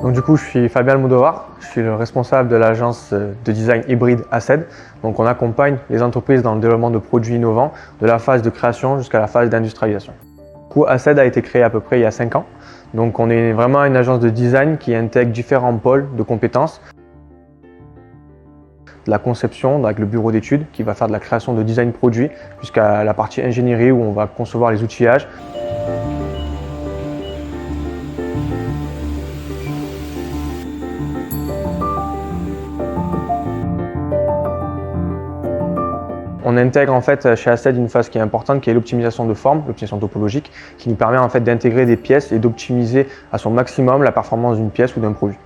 Donc du coup, je suis Fabien Almodovar, je suis le responsable de l'agence de design hybride ACED. Donc on accompagne les entreprises dans le développement de produits innovants, de la phase de création jusqu'à la phase d'industrialisation. Du coup, ACED a été créé à peu près il y a 5 ans. Donc on est vraiment une agence de design qui intègre différents pôles de compétences. De la conception avec le bureau d'études qui va faire de la création de design produit jusqu'à la partie ingénierie où on va concevoir les outillages. On intègre en fait chez ACED une phase qui est importante, qui est l'optimisation de forme, l'optimisation topologique, qui nous permet en fait d'intégrer des pièces et d'optimiser à son maximum la performance d'une pièce ou d'un produit.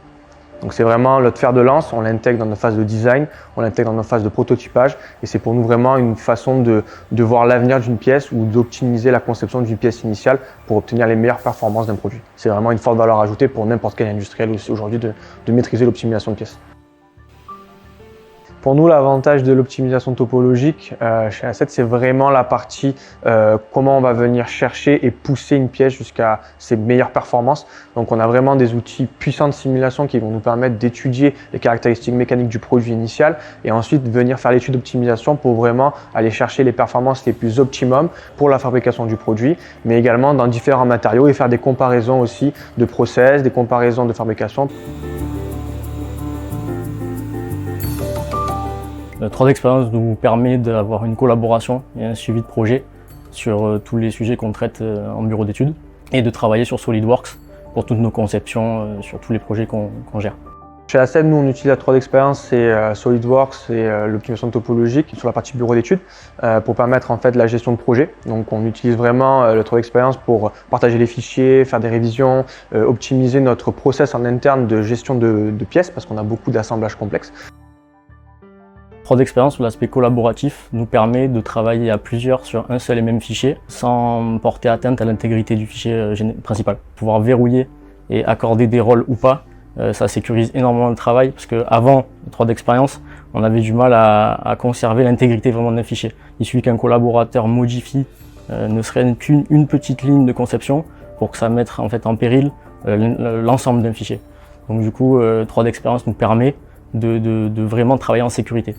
Donc c'est vraiment notre fer de lance, on l'intègre dans nos phases de design, on l'intègre dans nos phases de prototypage et c'est pour nous vraiment une façon de voir l'avenir d'une pièce ou d'optimiser la conception d'une pièce initiale pour obtenir les meilleures performances d'un produit. C'est vraiment une forte valeur ajoutée pour n'importe quel industriel aussi aujourd'hui de maîtriser l'optimisation de pièces. Pour nous, l'avantage de l'optimisation topologique chez ACED, c'est vraiment la partie comment on va venir chercher et pousser une pièce jusqu'à ses meilleures performances. Donc on a vraiment des outils puissants de simulation qui vont nous permettre d'étudier les caractéristiques mécaniques du produit initial et ensuite venir faire l'étude d'optimisation pour vraiment aller chercher les performances les plus optimum pour la fabrication du produit, mais également dans différents matériaux et faire des comparaisons aussi de process, des comparaisons de La 3D Experience nous permet d'avoir une collaboration et un suivi de projet sur tous les sujets qu'on traite en bureau d'études et de travailler sur SolidWorks pour toutes nos conceptions sur tous les projets qu'on gère. Chez ACED, nous on utilise la 3D Experience et SolidWorks et l'optimisation topologique sur la partie bureau d'études pour permettre en fait la gestion de projet. Donc on utilise vraiment la 3D Experience pour partager les fichiers, faire des révisions, optimiser notre process en interne de gestion de pièces parce qu'on a beaucoup d'assemblages complexes. 3D Experience, sur l'aspect collaboratif, nous permet de travailler à plusieurs sur un seul et même fichier sans porter atteinte à l'intégrité du fichier principal. Pouvoir verrouiller et accorder des rôles ou pas, ça sécurise énormément le travail parce qu'avant 3D Experience, on avait du mal à conserver l'intégrité vraiment d'un fichier. Il suffit qu'un collaborateur modifie ne serait qu'une petite ligne de conception pour que ça mette en fait en péril l'ensemble d'un fichier. Donc du coup, 3D Experience nous permet de vraiment travailler en sécurité.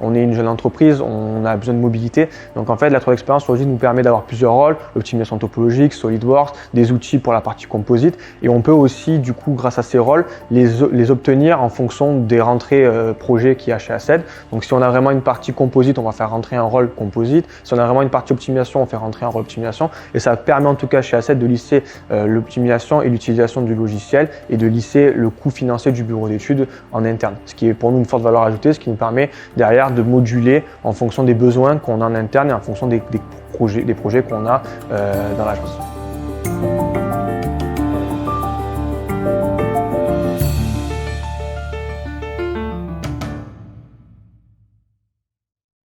On est une jeune entreprise, on a besoin de mobilité. Donc en fait, la 3D Experience aujourd'hui nous permet d'avoir plusieurs rôles, l'optimisation topologique, SolidWorks, des outils pour la partie composite. Et on peut aussi, du coup, grâce à ces rôles, les obtenir en fonction des rentrées projets qu'il y a chez ACED. Donc si on a vraiment une partie composite, on va faire rentrer un rôle composite. Si on a vraiment une partie optimisation, on fait rentrer un rôle optimisation. Et ça permet en tout cas chez ACED de lisser l'optimisation et l'utilisation du logiciel et de lisser le coût financier du bureau d'études en interne. Ce qui est pour nous une forte valeur ajoutée, ce qui nous permet derrière de moduler en fonction des besoins qu'on a en interne et en fonction des projets qu'on a dans l'agence.